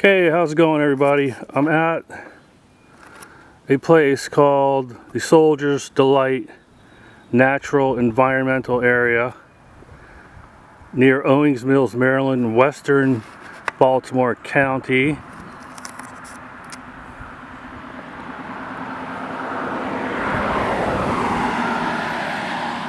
Hey, how's it going, everybody? I'm at a place called the Soldier's Delight Natural Environmental Area near Owings Mills, Maryland, western Baltimore County.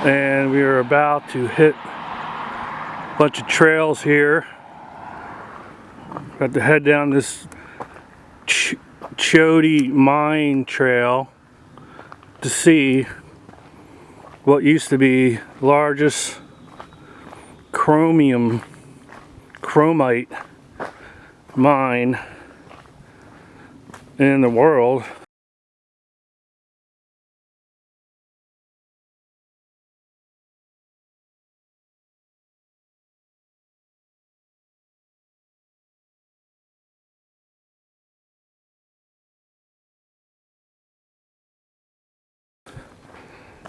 And we are about to hit a bunch of trails here. Got to head down this Chody mine trail to see what used to be the largest chromite mine in the world.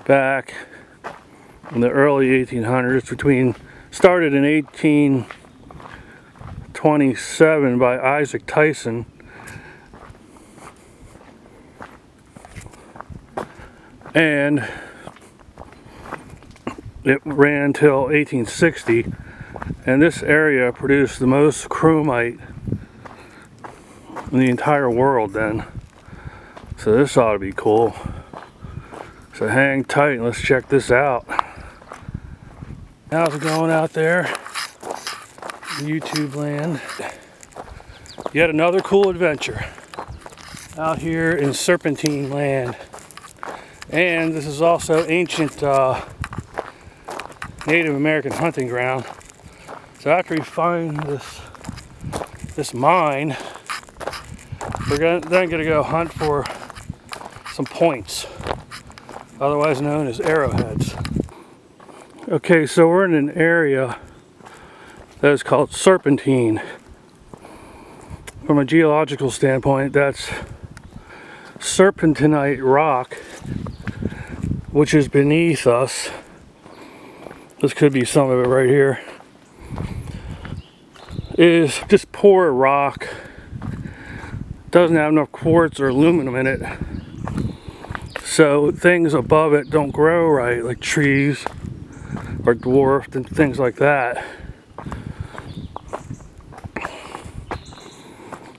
Back in the early 1800s, started in 1827 by Isaac Tyson, and it ran till 1860, and this area produced the most chromite in the entire world then. So this ought to be cool. So hang tight and let's check this out. How's it going out there? YouTube land. Yet another cool adventure out here in Serpentine land. And this is also ancient Native American hunting ground. So after we find this mine, we're then gonna go hunt for some points, otherwise known as arrowheads. Okay, so we're in an area that is called Serpentine. From a geological standpoint, that's serpentinite rock, which is beneath us. This could be some of it right here. It is just poor rock. Doesn't have enough quartz or aluminum in it. So things above it don't grow right, like trees or dwarfed and things like that.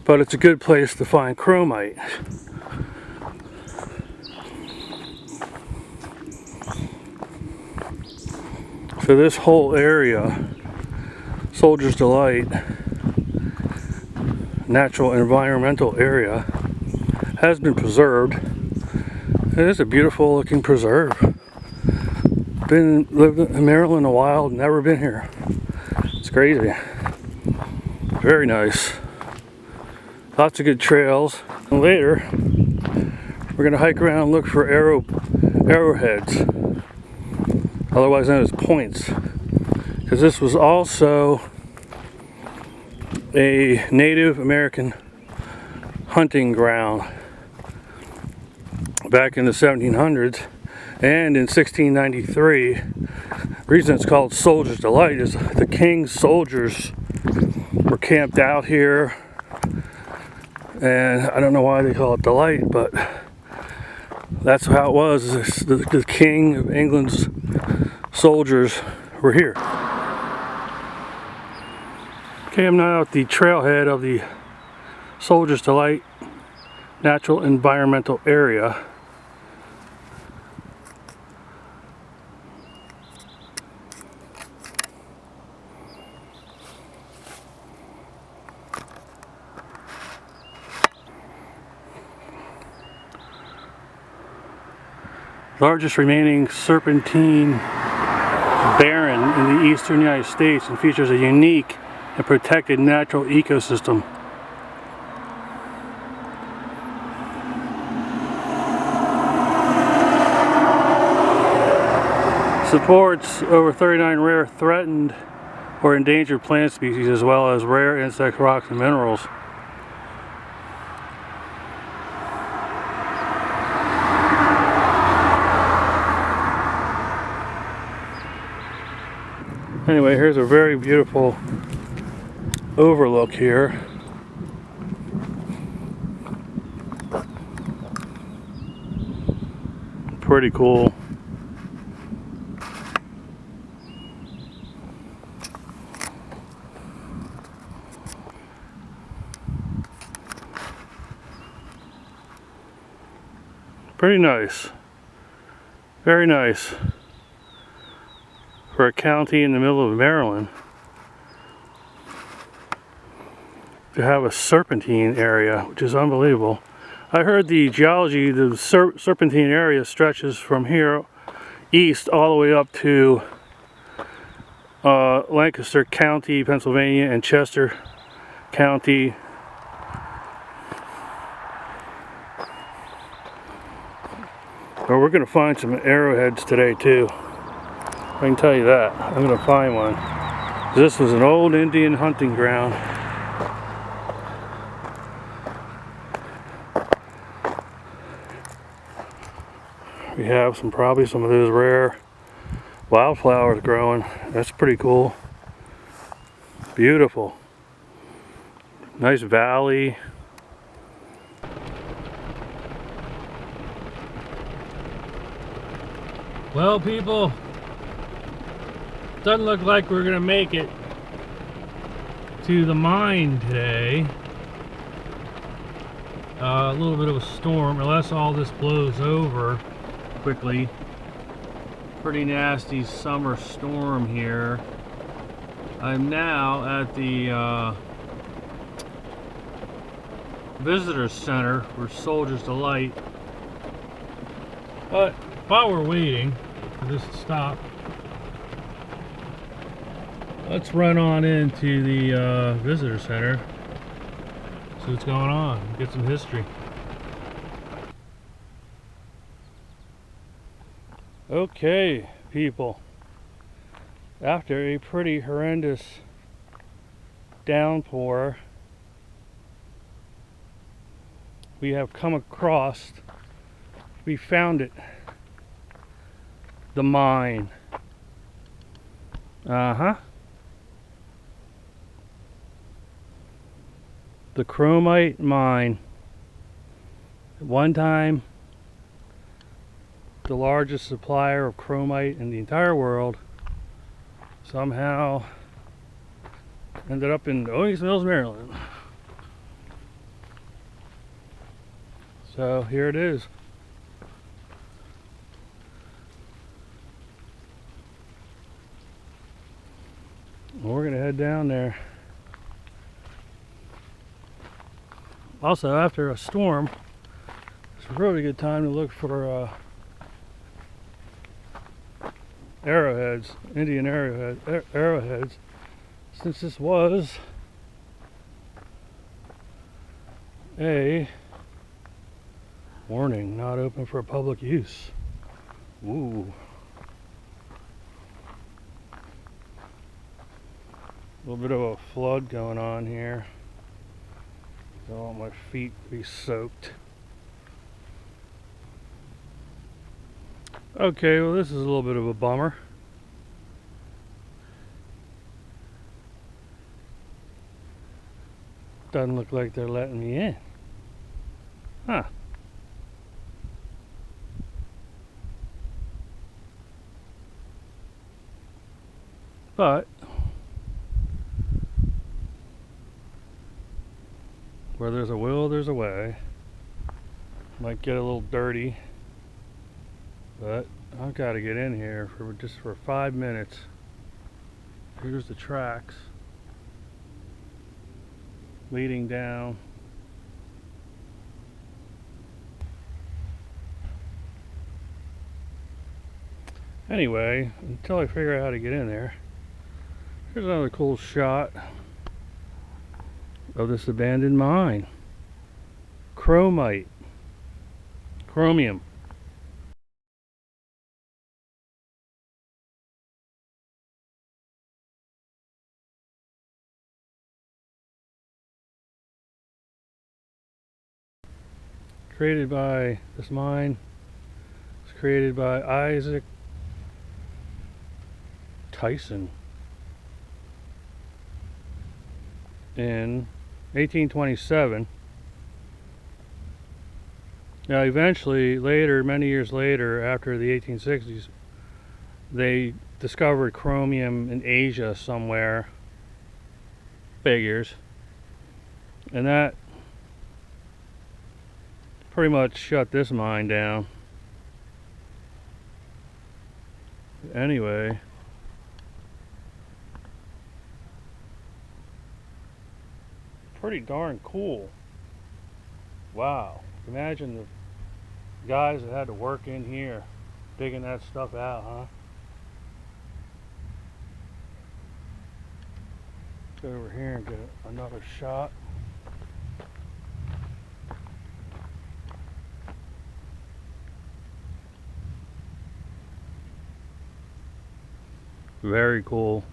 But it's a good place to find chromite. So this whole area, Soldier's Delight Natural Environmental Area, has been preserved. It is a beautiful looking preserve. Lived in Maryland a while, never been here. It's crazy. Very nice. Lots of good trails. And later, we're gonna hike around and look for arrowheads, otherwise known as points, because this was also a Native American hunting ground back in the 1700s. And in 1693, the reason it's called Soldier's Delight is the king's soldiers were camped out here, and I don't know why they call it Delight, but that's how it was. The king of England's soldiers were here. Okay, I'm now at the trailhead of the Soldier's Delight Natural Environmental Area. Largest remaining serpentine barren in the eastern United States, and features a unique and protected natural ecosystem. Supports over 39 rare, threatened, or endangered plant species, as well as rare insects, rocks, and minerals. Anyway, here's a very beautiful overlook here. Pretty cool. Pretty nice. Very nice. For a county in the middle of Maryland to have a serpentine area, which is unbelievable. I heard the geology, the serpentine area stretches from here east all the way up to Lancaster County, Pennsylvania, and Chester County. Well, we're going to find some arrowheads today too. I can tell you that. I'm going to find one. This was an old Indian hunting ground. We have probably some of those rare wildflowers growing. That's pretty cool. Beautiful. Nice valley. Well, people, doesn't look like we're gonna make it to the mine today. A little bit of a storm, unless all this blows over quickly. Pretty nasty summer storm here. I'm now at the visitor center for Soldiers Delight. But while we're waiting for this to stop, let's run on into the visitor center, see what's going on, get some history. Okay, people, after a pretty horrendous downpour, we have come across, we found it, the mine. The Chromite mine. At one time, the largest supplier of chromite in the entire world, somehow ended up in Owings, Maryland. So here it is. We're gonna head down there. Also, after a storm, it's a really good time to look for arrowheads, Indian arrowheads, since this was a warning, not open for public use. Ooh. A little bit of a flood going on here. Don't want my feet to be soaked. Okay, well, this is a little bit of a bummer. Doesn't look like they're letting me in. Huh. But where there's a will, there's a way. Might get a little dirty, but I've got to get in here for just 5 minutes. Here's the tracks leading down. Anyway, until I figure out how to get in there, here's another cool shot of this abandoned mine. Chromite. Chromium. Created by, this mine was created by Isaac Tyson in 1827. Now, eventually, later, many years later, after the 1860s, they discovered chromium in Asia somewhere. Figures. And that pretty much shut this mine down. Anyway, pretty darn cool. Wow. Imagine the guys that had to work in here digging that stuff out, huh? Go over here and get another shot. Very cool.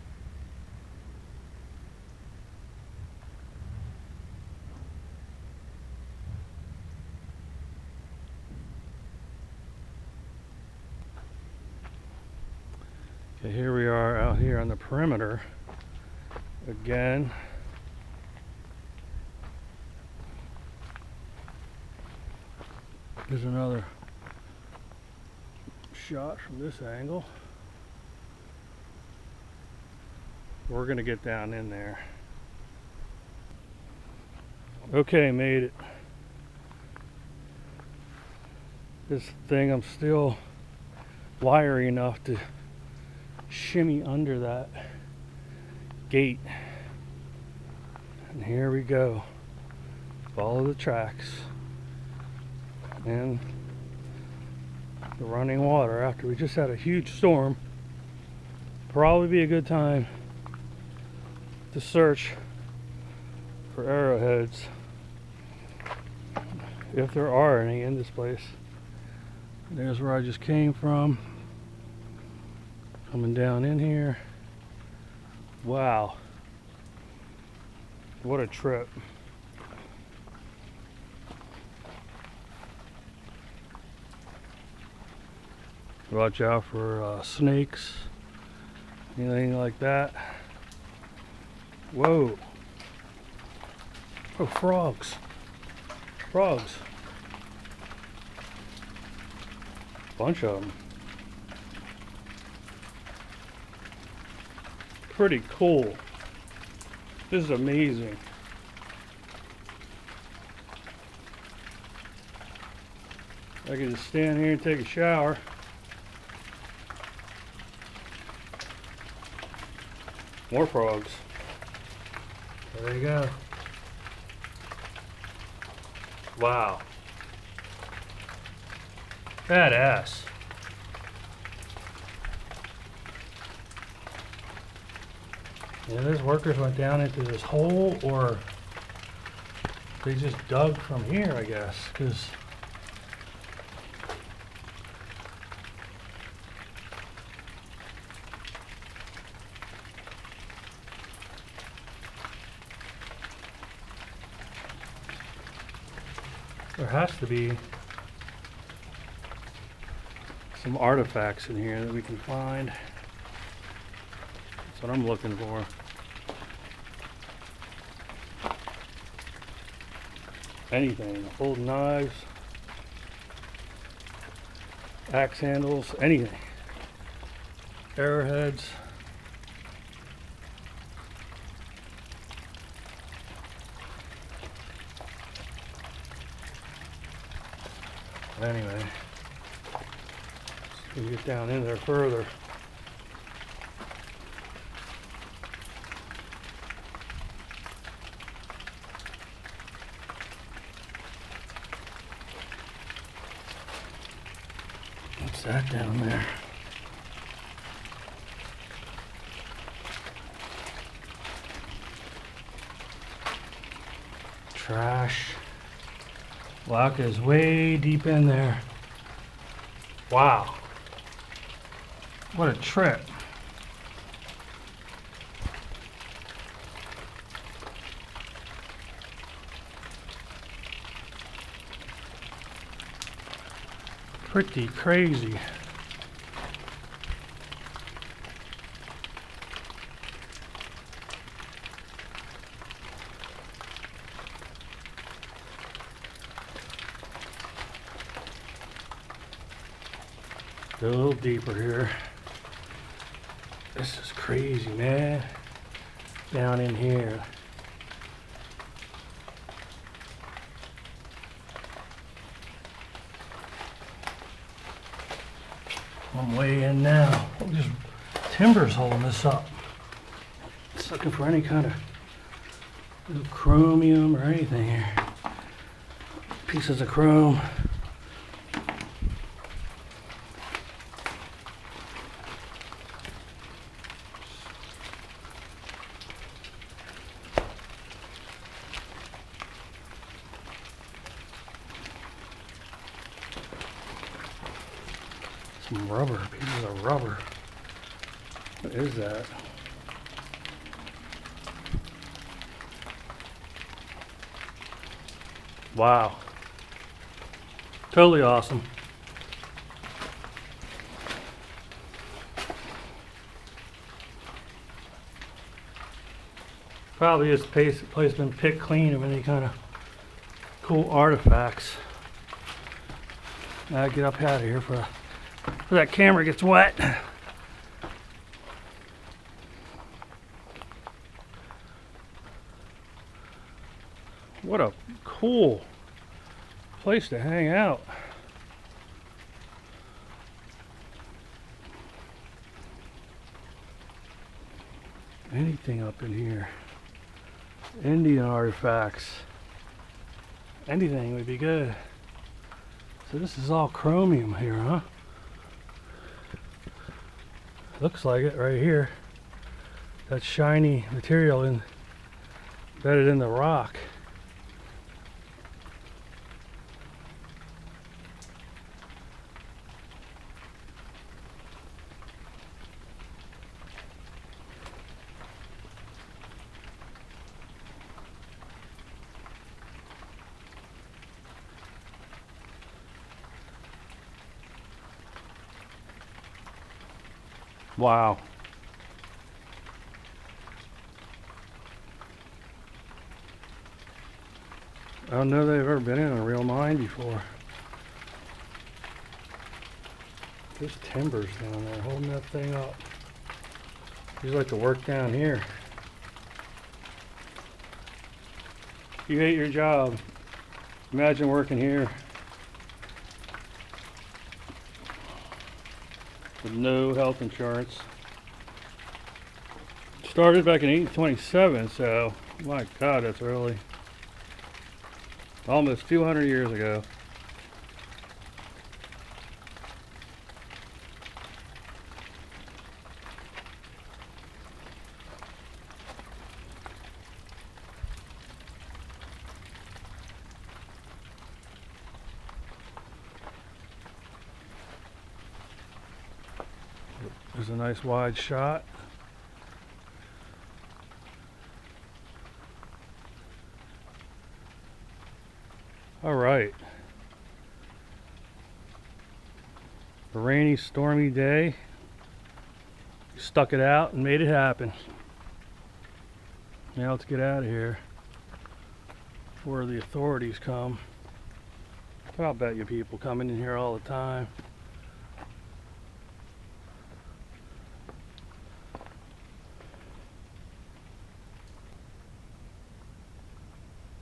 Okay, here we are out here on the perimeter again. Here's another shot from this angle. We're gonna get down in there. Okay, made it. This thing, I'm still wiry enough to shimmy under that gate. And here we go. Follow the tracks and the running water after we just had a huge storm. Probably be a good time to search for arrowheads, if there are any in this place. There's where I just came from. Coming down in here. Wow. What a trip. Watch out for snakes, anything like that. Whoa. Oh, frogs. Frogs. Bunch of them. Pretty cool. This is amazing. I can just stand here and take a shower. More frogs. There you go. Wow. Badass. Yeah, those workers went down into this hole, or they just dug from here, I guess, because there has to be some artifacts in here that we can find. That's what I'm looking for. Anything, old knives, axe handles, anything. Arrowheads. Anyway, let's get down in there further. What's that down there? Trash. Lock is way deep in there. Wow. What a trip. Pretty crazy. Go a little deeper here. This is crazy, man. Down in here. I'm way in now. Just timber's holding this up. It's looking for any kind of little chromium or anything here. Pieces of chrome. Some rubber, pieces of rubber. What is that? Wow. Totally awesome. Probably this place has been picked clean of any kind of cool artifacts. Now get up out of here before that camera gets wet. What a cool place to hang out. Anything up in here? Indian artifacts. Anything would be good. So this is all chromium here, huh? Looks like it right here. That shiny material embedded in the rock. Wow. I don't know they've ever been in a real mine before. There's timbers down there holding that thing up. He's like to work down here. You hate your job. Imagine working here with no health insurance. Started back in 1827, so my God, that's really almost 200 years ago. There's a nice wide shot. All right. A rainy, stormy day. Stuck it out and made it happen. Now let's get out of here before the authorities come. I'll bet you people coming in here all the time.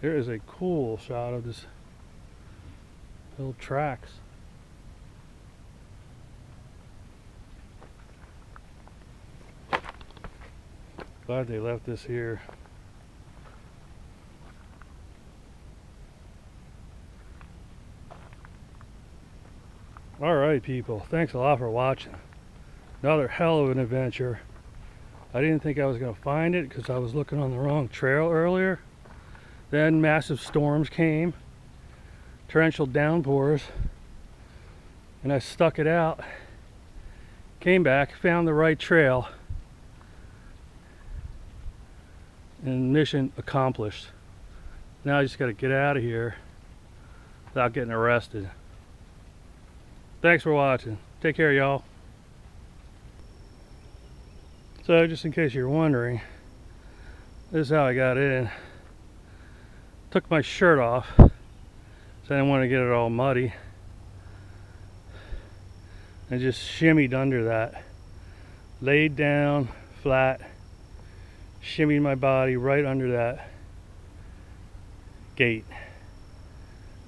There is a cool shot of this little tracks. Glad they left this here. Alright people, thanks a lot for watching. Another hell of an adventure. I didn't think I was going to find it because I was looking on the wrong trail earlier. Then massive storms came, torrential downpours, and I stuck it out, came back, found the right trail, and mission accomplished. Now I just got to get out of here without getting arrested. Thanks for watching. Take care, y'all. So just in case you're wondering, this is how I got in. Took my shirt off, so I didn't want to get it all muddy. and just shimmied under that. Laid down flat, shimmied my body right under that gate.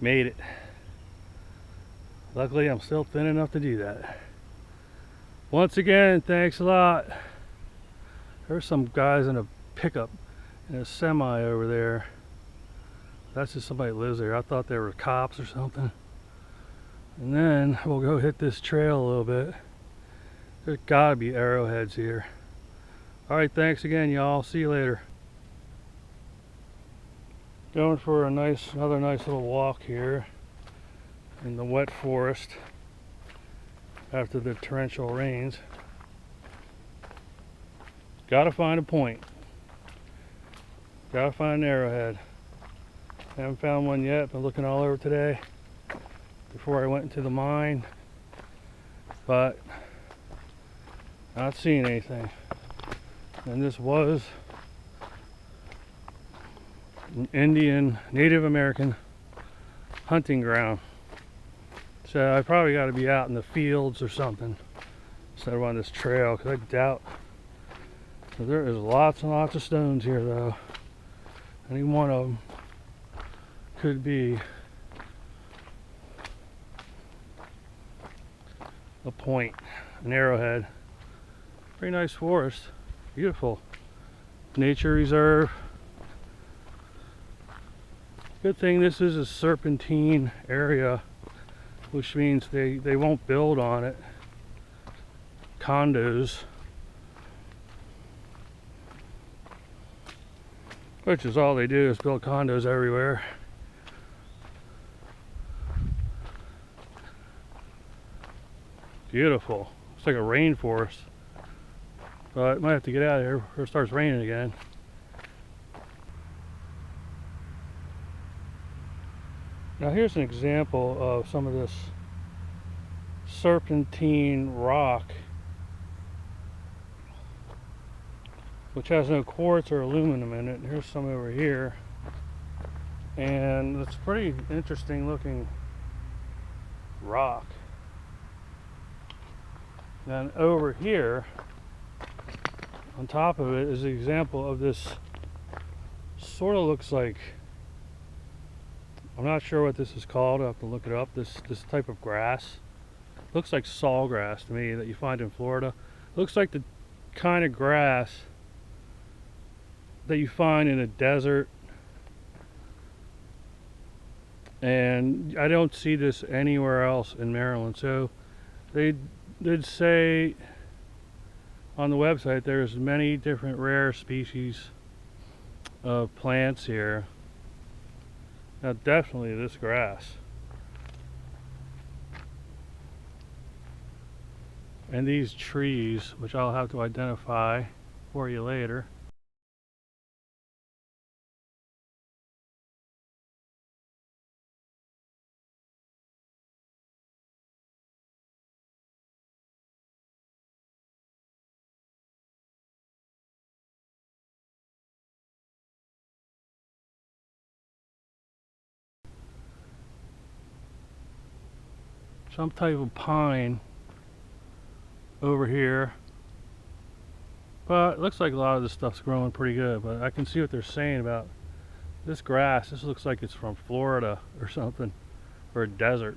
Made it. Luckily, I'm still thin enough to do that. Once again, thanks a lot. There's some guys in a pickup in a semi over there. That's just somebody that lives there. I thought they were cops or something. And then we'll go hit this trail a little bit. There's gotta be arrowheads here. Alright, thanks again, y'all. See you later. Going for another nice little walk here in the wet forest after the torrential rains. Gotta find a point. Gotta find an arrowhead. Haven't found one yet. Been looking all over today before I went into the mine, but not seeing anything. And this was an Indian, Native American hunting ground. So I probably got to be out in the fields or something instead of on this trail, because I doubt. So there is lots and lots of stones here, though. Any one of them could be a point, an arrowhead. Pretty nice forest. Beautiful. Nature reserve. Good thing this is a serpentine area, which means they won't build on it. Condos. Which is all they do, is build condos everywhere. Beautiful. It's like a rainforest. But I might have to get out of here before it starts raining again. Now here's an example of some of this serpentine rock, which has no quartz or aluminum in it. Here's some over here. And it's pretty interesting looking rock. Then over here, on top of it, is an example of this, sort of looks like, I'm not sure what this is called, I'll have to look it up, this type of grass. Looks like sawgrass to me that you find in Florida. Looks like the kind of grass that you find in a desert. And I don't see this anywhere else in Maryland. So they did say on the website there's many different rare species of plants here. Now definitely this grass. And these trees, which I'll have to identify for you later. Some type of pine over here, but it looks like a lot of this stuff's growing pretty good. But I can see what they're saying about this grass. This looks like it's from Florida or something, or a desert.